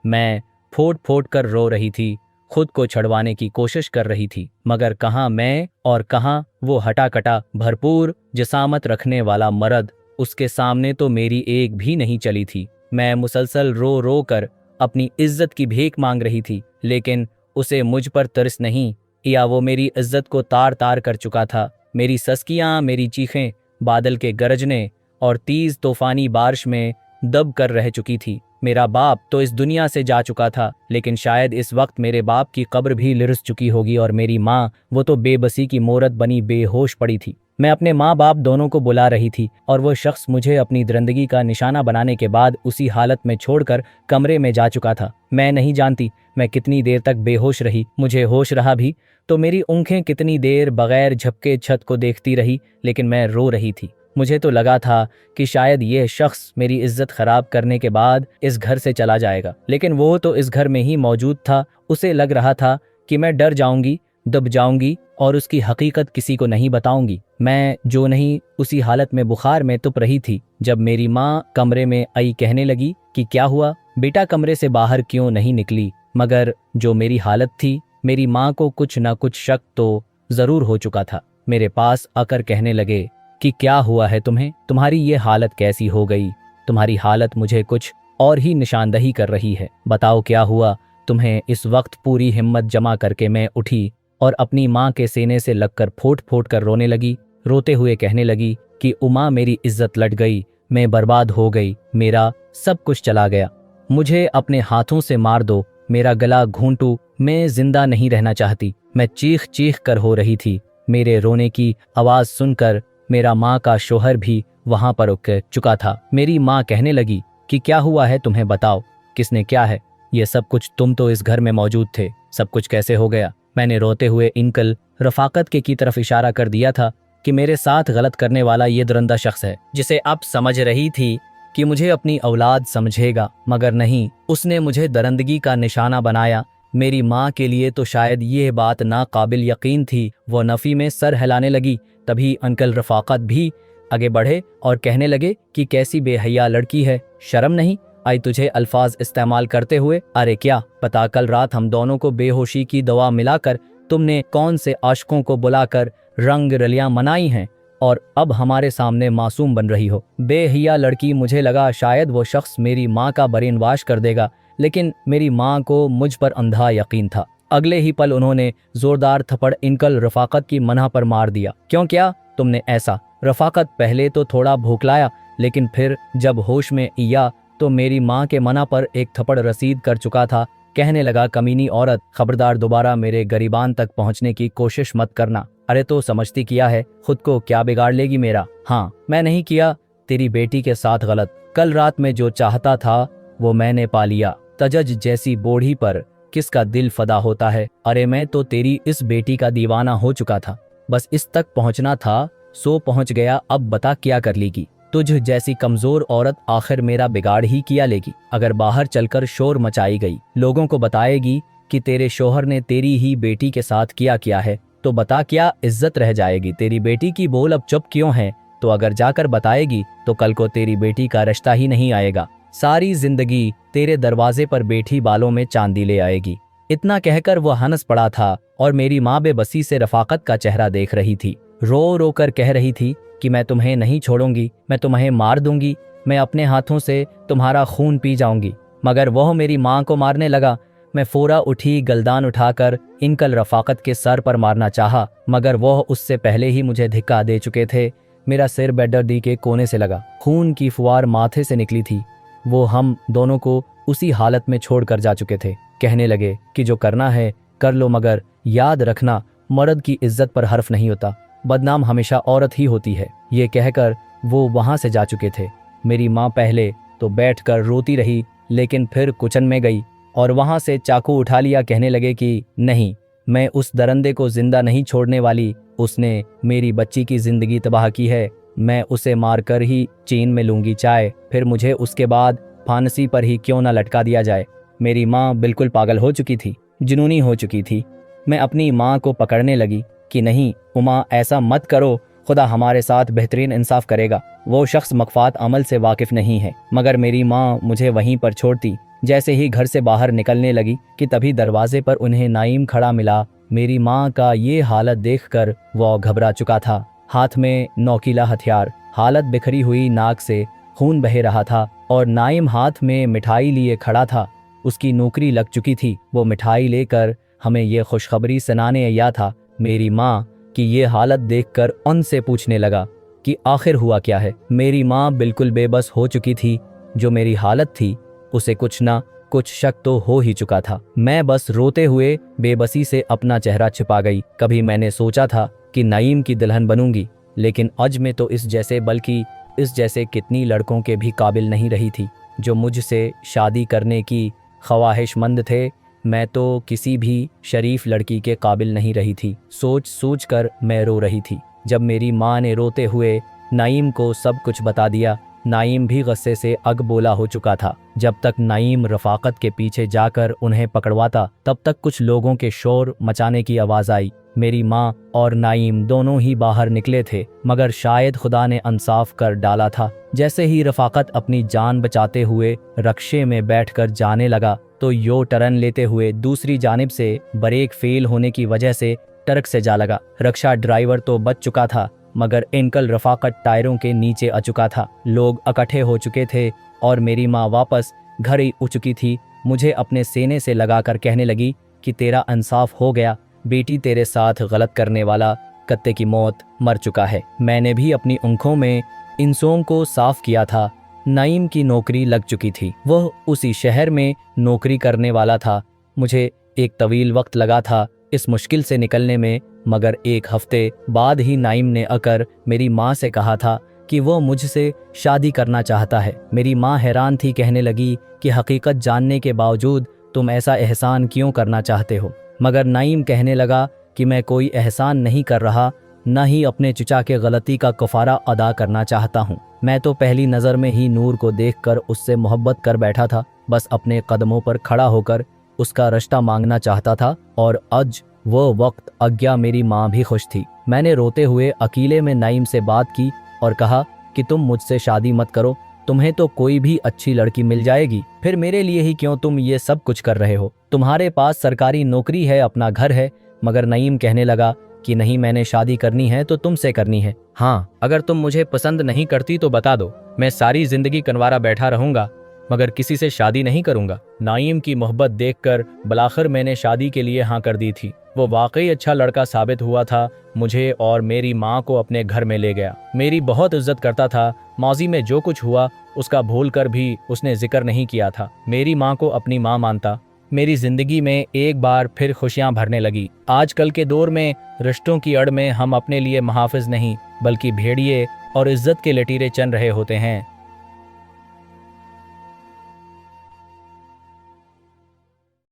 Speaker 1: मैं फोड़ फोड़ कर रो रही थी, खुद को छड़वाने की कोशिश कर रही थी, मगर कहाँ मैं और कहाँ वो हटाकटा भरपूर जिसामत रखने वाला मर्द। उसके सामने तो मेरी एक भी नहीं चली थी। मैं मुसलसल रो रो कर अपनी इज्जत की भीख मांग रही थी, लेकिन उसे मुझ पर तरस नहीं, या वो मेरी इज्जत को तार तार कर चुका था। मेरी सस्कियाँ, मेरी चीखें बादल के गरजने और तेज तूफानी बारिश में दब कर रह चुकी थी। मेरा बाप तो इस दुनिया से जा चुका था, लेकिन शायद इस वक्त मेरे बाप की कब्र भी लिरस चुकी होगी और मेरी माँ, वो तो बेबसी की मोरत बनी बेहोश पड़ी थी। मैं अपने माँ बाप दोनों को बुला रही थी और वो शख्स मुझे अपनी दरिंदगी का निशाना बनाने के बाद उसी हालत में छोड़कर कमरे में जा चुका था। मैं नहीं जानती मैं कितनी देर तक बेहोश रही। मुझे होश रहा भी तो मेरी आंखें कितनी देर बगैर झपके छत को देखती रही, लेकिन मैं रो रही थी। मुझे तो लगा था कि शायद यह शख्स मेरी इज्जत खराब करने के बाद इस घर से चला जाएगा, लेकिन वो तो इस घर में ही मौजूद था। उसे लग रहा था कि मैं डर जाऊंगी, दब जाऊंगी और उसकी हकीकत किसी को नहीं बताऊंगी। मैं जो नहीं उसी हालत में बुखार में तुप रही थी जब मेरी माँ कमरे में आई, कहने लगी कि क्या हुआ बेटा, कमरे से बाहर क्यों नहीं निकली? मगर जो मेरी हालत थी, मेरी माँ को कुछ न कुछ शक तो जरूर हो चुका था। मेरे पास आकर कहने लगे कि क्या हुआ है तुम्हें, तुम्हारी ये हालत कैसी हो गई? तुम्हारी हालत मुझे कुछ और ही निशानदही कर रही है। बताओ क्या हुआ तुम्हें? इस वक्त पूरी हिम्मत जमा करके मैं उठी और अपनी माँ के सीने से लगकर फोट फोट कर रोने लगी। रोते हुए कहने लगी कि उमा, मेरी इज्जत लट गई, मैं बर्बाद हो गई, मेरा सब कुछ चला गया। मुझे अपने हाथों से मार दो, मेरा गला घूंटू, मैं जिंदा नहीं रहना चाहती। मैं चीख चीख कर हो रही थी। मेरे रोने की आवाज सुनकर मेरा माँ का शोहर भी वहां पर रुक चुका था। मेरी माँ कहने लगी कि क्या हुआ है तुम्हें, बताओ किसने क्या है? ये सब कुछ तुम तो इस घर में मौजूद थे, सब कुछ कैसे हो गया? मैंने रोते हुए इंकल रफाकत के की तरफ इशारा कर दिया था कि मेरे साथ गलत करने वाला ये दरिंदा शख्स है, जिसे अब समझ रही थी कि मुझे अपनी औलाद समझेगा, मगर नहीं, उसने मुझे दरिंदगी का निशाना बनाया। मेरी माँ के लिए तो शायद ये बात नाकाबिल यकीन थी। वो नफ़ी में सर हिलाने लगी। तभी अंकल रफाकत भी आगे बढ़े और कहने लगे कि कैसी बेहया लड़की है, शर्म नहीं आई तुझे अल्फाज इस्तेमाल करते हुए? अरे क्या पता कल रात हम दोनों को बेहोशी की दवा मिलाकर तुमने कौन से आशिकों को बुलाकर रंग रलियां मनाई हैं और अब हमारे सामने मासूम बन रही हो। बेहिया लड़की, मुझे लगा शायद वो शख्स मेरी माँ का बरेनवाश कर देगा, लेकिन मेरी माँ को मुझ पर अंधा यकीन था। अगले ही पल उन्होंने जोरदार थप्पड़ इंकल रफाकत की मनहा पर मार दिया। क्यों किया तुमने ऐसा? रफाकत पहले तो थोड़ा भौंकलाया, लेकिन फिर जब होश में आया तो मेरी माँ के मना पर एक थप्पड़ रसीद कर चुका था। कहने लगा, कमीनी औरत, खबरदार दोबारा मेरे गरीबान तक पहुंचने की कोशिश मत करना। अरे तो समझती किया है, खुद को क्या बिगाड़ लेगी मेरा। हाँ, मैं नहीं किया तेरी बेटी के साथ गलत। कल रात में जो चाहता था वो मैंने पा लिया। तजज जैसी बूढ़ी पर किसका दिल फदा होता है। अरे मैं तो तेरी इस बेटी का दीवाना हो चुका था, बस इस तक पहुंचना था सो पहुंच गया, अब बता क्या कर लेगी। तुझ जैसी कमजोर औरत आखिर मेरा बिगाड़ ही किया लेगी। अगर बाहर चलकर शोर मचाई गई, लोगों को बताएगी कि तेरे शोहर ने तेरी ही बेटी के साथ किया है, तो बता क्या इज्जत रह जाएगी। तेरी बेटी की बोल अब चुप क्यों है, तो अगर जाकर बताएगी तो कल को तेरी बेटी का रिश्ता ही नहीं आएगा, सारी जिंदगी तेरे दरवाजे पर बैठी बालों में चांदी ले आएगी। इतना कहकर वह हंस पड़ा था और मेरी माँ बेबसी से रफाकत का चेहरा देख रही थी। रो रो कर कह रही थी कि मैं तुम्हें नहीं छोड़ूंगी, मैं तुम्हें मार दूंगी, मैं अपने हाथों से तुम्हारा खून पी जाऊंगी। मगर वह मेरी माँ को मारने लगा। मैं फौरा उठी, गलदान उठाकर इनकल रफाकत के सर पर मारना चाहा, मगर वह उससे पहले ही मुझे धिक्का दे चुके थे। मेरा सिर बेदर्दी के कोने से लगा, खून की फुआर माथे से निकली थी। वो हम दोनों को उसी हालत में छोड़कर जा चुके थे। कहने लगे कि जो करना है कर लो, मगर याद रखना मर्द की इज्जत पर हर्फ नहीं होता, बदनाम हमेशा औरत ही होती है। ये कहकर वो वहां से जा चुके थे। मेरी माँ पहले तो बैठकर रोती रही, लेकिन फिर किचन में गई और वहां से चाकू उठा लिया। कहने लगे कि नहीं, मैं उस दरंदे को जिंदा नहीं छोड़ने वाली, उसने मेरी बच्ची की जिंदगी तबाह की है, मैं उसे मारकर ही चीन में लूंगी चाय, फिर मुझे उसके बाद फांसी पर ही क्यों ना लटका दिया जाए। मेरी माँ बिल्कुल पागल हो चुकी थी, जुनूनी हो चुकी थी। मैं अपनी माँ को पकड़ने लगी कि नहीं उमा, ऐसा मत करो, खुदा हमारे साथ बेहतरीन इंसाफ करेगा। वो शख्स मकफात अमल से वाकिफ नहीं है। मगर मेरी माँ मुझे वहीं पर छोड़ती। जैसे ही घर से बाहर निकलने लगी कि तभी दरवाजे पर उन्हें नाईम खड़ा मिला। मेरी माँ का ये हालत देखकर वो घबरा चुका था। हाथ में नोकीला हथियार, हालत बिखरी हुई, नाक से खून बह रहा था और नाईम हाथ में मिठाई लिए खड़ा था। उसकी नौकरी लग चुकी थी। वो मिठाई लेकर हमें ये खुशखबरी सुनाने आया था। मेरी माँ की ये हालत देखकर उनसे पूछने लगा कि आखिर हुआ क्या है। मेरी माँ बिल्कुल बेबस हो चुकी थी। जो मेरी हालत थी उसे कुछ ना कुछ शक तो हो ही चुका था। मैं बस रोते हुए बेबसी से अपना चेहरा छिपा गई। कभी मैंने सोचा था कि नईम की दुल्हन बनूंगी, लेकिन आज मैं तो इस जैसे, बल्कि इस जैसे कितनी लड़कों के भी काबिल नहीं रही थी जो मुझसे शादी करने की ख्वाहिशमंद थे। मैं तो किसी भी शरीफ लड़की के काबिल नहीं रही थी। सोच सोच कर मैं रो रही थी। जब मेरी माँ ने रोते हुए नईम को सब कुछ बता दिया, नाईम भी गुस्से से अग बोला हो चुका था। जब तक नाईम रफाकत के पीछे जाकर उन्हें पकड़वाता, तब तक कुछ लोगों के शोर मचाने की आवाज़ आई। मेरी माँ और नाईम दोनों ही बाहर निकले थे, मगर शायद खुदा ने इंसाफ कर डाला था। जैसे ही रफाकत अपनी जान बचाते हुए रक्शे में बैठकर जाने लगा, तो यो टर्न लेते हुए दूसरी जानिब से ब्रेक फेल होने की वजह से ट्रक से जा लगा। रक्षा ड्राइवर तो बच चुका था, मगर इनकल रफाकत टायरों के नीचे आ चुका था। लोग इकट्ठे हो चुके थे और मेरी माँ वापस घर ही उठ चुकी थी। मुझे अपने सीने से लगाकर कहने लगी कि तेरा इंसाफ हो गया बेटी, तेरे साथ गलत करने वाला कत्ते की मौत मर चुका है। मैंने भी अपनी आंखों में इंसों को साफ किया था। नईम की नौकरी लग चुकी थी, वह उसी शहर में नौकरी करने वाला था। मुझे एक तवील वक्त लगा था इस मुश्किल से निकलने में, मगर एक हफ्ते बाद ही नाईम ने आकर मेरी माँ से कहा था कि वो मुझसे शादी करना चाहता है। मेरी माँ हैरान थी, कहने लगी कि हकीकत जानने के बावजूद तुम ऐसा एहसान क्यों करना चाहते हो। मगर नाईम कहने लगा कि मैं कोई एहसान नहीं कर रहा, न ही अपने चचा के गलती का कफारा अदा करना चाहता हूँ। मैं तो पहली नज़र में ही नूर को देखकर उससे मोहब्बत कर बैठा था। बस अपने कदमों पर खड़ा होकर उसका रिश्ता मांगना चाहता था, और आज वो वक्त आ गया। मेरी माँ भी खुश थी। मैंने रोते हुए अकेले में नाईम से बात की और कहा कि तुम मुझसे शादी मत करो, तुम्हें तो कोई भी अच्छी लड़की मिल जाएगी, फिर मेरे लिए ही क्यों तुम ये सब कुछ कर रहे हो। तुम्हारे पास सरकारी नौकरी है, अपना घर है। मगर नईम कहने लगा कि नहीं, मैंने शादी करनी है तो तुमसे करनी है। हाँ, अगर तुम मुझे पसंद नहीं करती तो बता दो, मैं सारी जिंदगी कनवारा बैठा रहूंगा, मगर किसी से शादी नहीं करूंगा। नाईम की मोहब्बत देखकर बलाखिर मैंने शादी के लिए हाँ कर दी थी। वो वाकई अच्छा लड़का साबित हुआ था। मुझे और मेरी माँ को अपने घर में ले गया। मेरी बहुत इज्जत करता था। माजी में जो कुछ हुआ उसका भूल कर भी उसने जिक्र नहीं किया था। मेरी माँ को अपनी माँ मानता मेरी जिंदगी में एक बार फिर खुशियां भरने लगी। आजकल के दौर में रिश्तों की अड़ में हम अपने लिए मुहाफिज नहीं बल्कि भेड़िए और इज्जत के लटीरे चन रहे होते हैं।